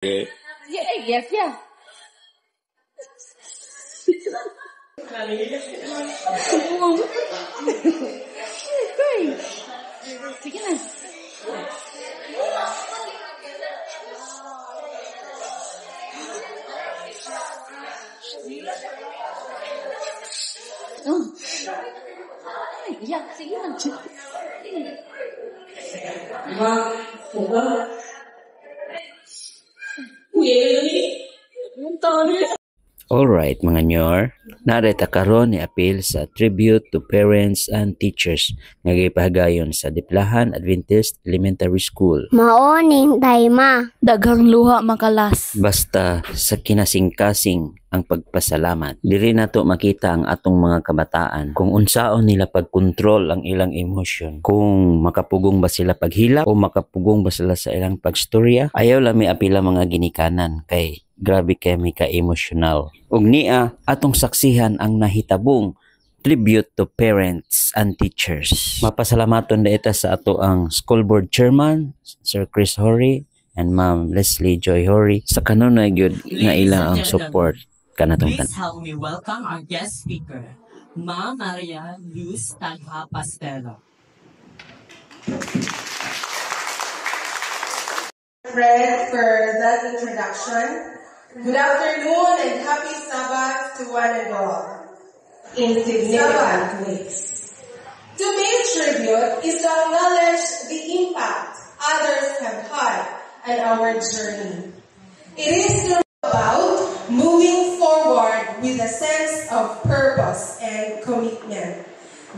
Yes, yeah. Sige na. Oh. Yeah, sige na. Alright mga nyor, narita karon ni appeal sa tribute to parents and teachers nga gipahagayon sa Diplahan Adventist Elementary School. Maoning dayma. Daghang luha makalas. Basta sa kinasing-kasing ang pagpasalamat. Diri nato makita ang atong mga kabataan kung unsaon nila pagkontrol ang ilang emosyon. Kung makapugong ba sila paghilak o makapugong ba sila sa ilang pagstorya. Ayaw lang may apila mga ginikanan kay grabe kay may ka-emotional. Ug niya atong saksihan ang nahitabong tribute to parents and teachers. Mapasalamaton daita sa ato ang school board chairman Sir Chris Horry and Ma'am Leslie Joy Horry sa kanunay gyud nga ila ang support kanatong Please help me welcome our guest speaker, Ma'am Maria Luz Tagha Pastelo. Fred for that introduction. Good afternoon and happy Sabbath to one and all in significant ways. To pay tribute is to acknowledge the impact others have had on our journey. It is about moving forward with a sense of purpose and commitment.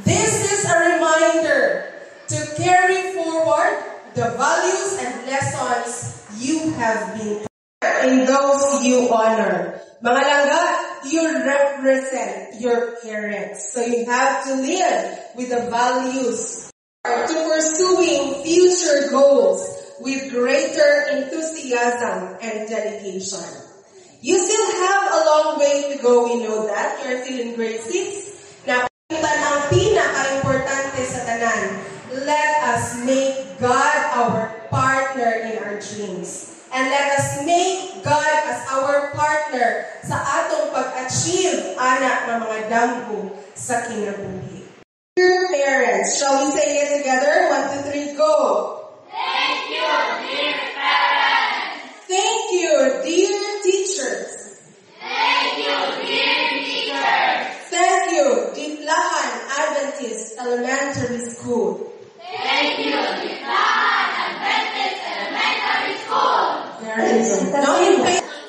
This is a reminder to carry forward the values and lessons you have been taught in those you honor. Mga langga, you represent your parents. So you have to live with the values to pursuing future goals with greater enthusiasm and dedication. You still have a long way to go, we know that. You're still in grade 6. Na ang pinaka-importante sa tanan, let us make God our partner in our dreams. And let us make God as our partner sa atong pag-achieve anak ng mga damgo sa kinabuhi. Dear parents, shall we say it together? 1, 2, 3, go! Thank you, dear parents! Thank you, dear teachers! Thank you, dear teachers! Thank you, Diplahan Adventist Elementary School! Thank you, Diplahan Adventist Elementary School!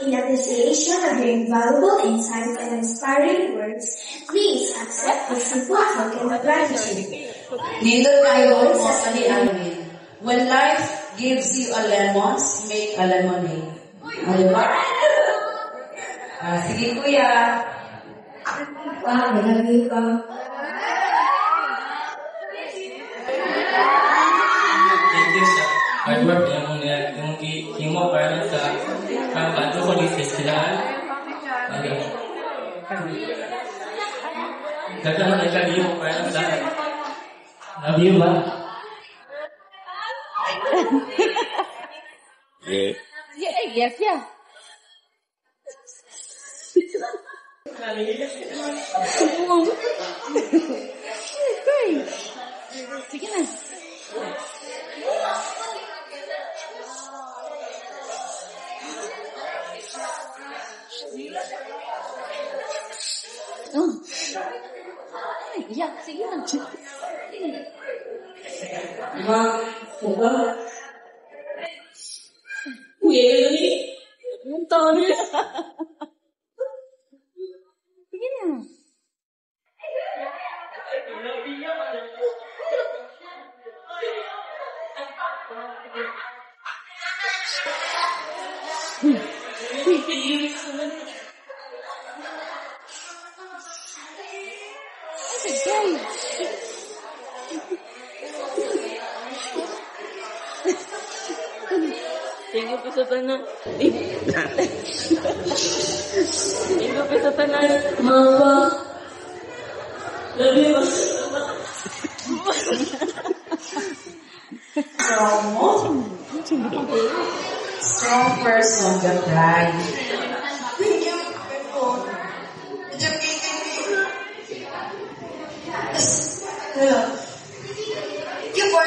In appreciation of your invaluable insights and inspiring words, please accept this simple token of gratitude. Dito tayo mo sa lianin. When life gives you a lemons, make a lemonade. Ano ba? Sige kuya. Malagay ka. Thank you sa hard work yung himo para sa pagbato ko ni Sesilan. Nagkaroon na siya himo para sa love you ba? Yes, yeah. Sige na. Oh. Yeah, sige na. Sige na. Tinggo pa sa tanan. Tinggo pa sa tanan. Mama. Love you. strong person ka cry. Thank you, for educating me. Thank you for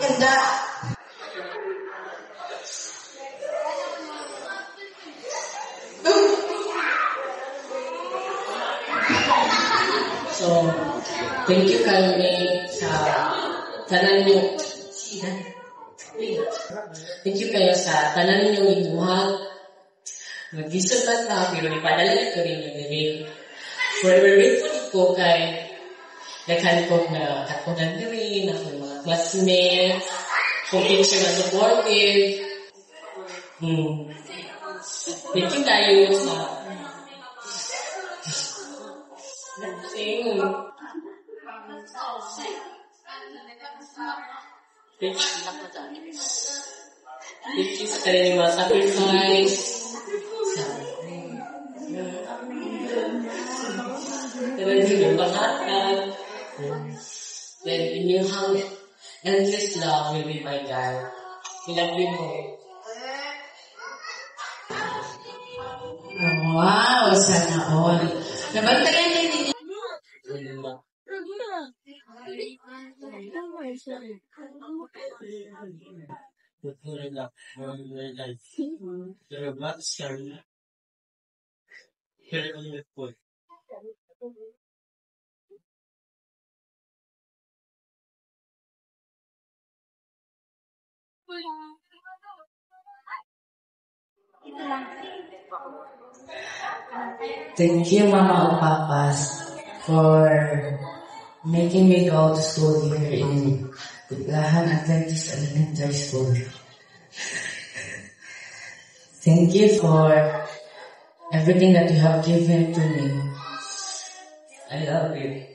and that. So, thank you kami sa tanan niyo. Thank you kayo sa tanan niyo inuhag. Nag-isip lang na, pero ipadala ko rin yung galing. Forever grateful ko kay naghan ko na katunan rin, ako yung mga classmates, kung teacher na supportive. Thank you tayo sa Thank you sa kanilang mga sacrifice. Kanilang pangatan. Then, inyong endless love will be my guide. Ilagay mo. Wow, sana all. Nabantayan din ninyo. Thank you, Mama and Papas, for making me go to school here in Butlahan Adventist Elementary School. Thank you for everything that you have given to me. I love you.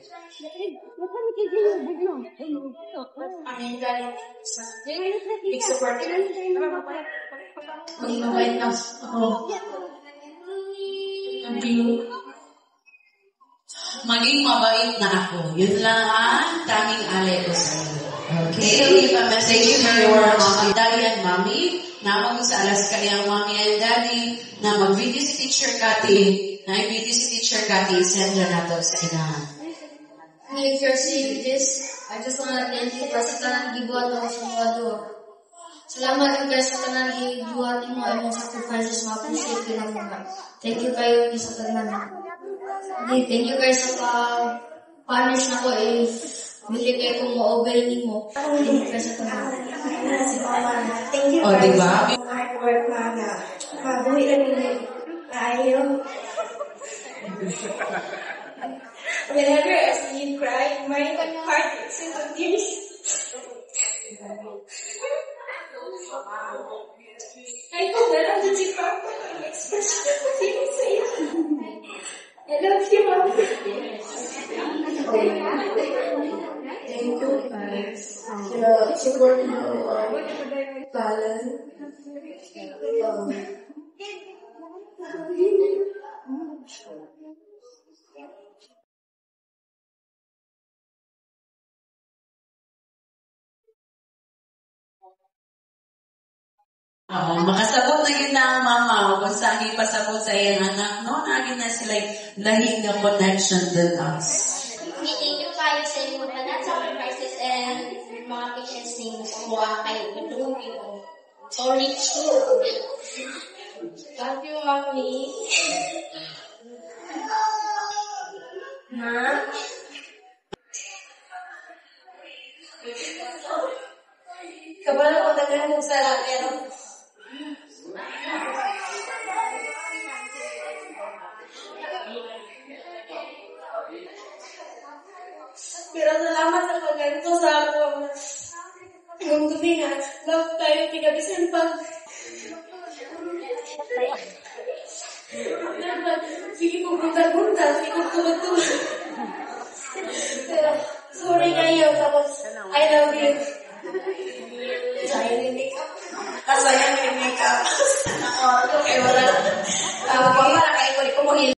Big support. Mag-invite na ako. Maging mabait na ako. Yun lang ang tanging alay ko sa iyo. Okay? Thank you very much, Daddy and Mommy. Namang sa Alaska yung Mommy and Daddy na mag-video si Teacher Cathy. Na-video si Teacher Cathy, send na to sa inahan. If you're seeing this, I just want to thank you sa tanan gibuhat ako sa mga doon. Salamat kayo sa tanan gibuhat mo ay mga sacrifices mo. Appreciate ko lang mga. Thank you kayo sa tanan. Thank you guys sa punish na ko if bili kayo kung ma-obey mo. Thank you guys sa tanan. Thank you Oh, guys diba? sa hard work na mabuhi lang yung ayaw. Whenever I see you cry, my heart is into tears. I hope that I'm just an expression of feelings sa iyo. I love you, Mom. Thank you, guys. Support mo talent. Makasabot na yun na ang mama kung saan ipasabot sa iyang anak, no? Naging na sila lahing na connection din us. Thank you kayo sa inyo tanan sacrifices and mga patience ninyo sa mga kayo. Tulungan ko. Sorry. Love you, Mommy. Ma? Kabalo ko tagal mo sa pero salamat sa pagganto sa ako. Yung gabi na, love tayo, tigabisan pa. Sige po, bunta-bunta, sige po, tulad-tulad. Pero, sorry kayo, tapos, I love you.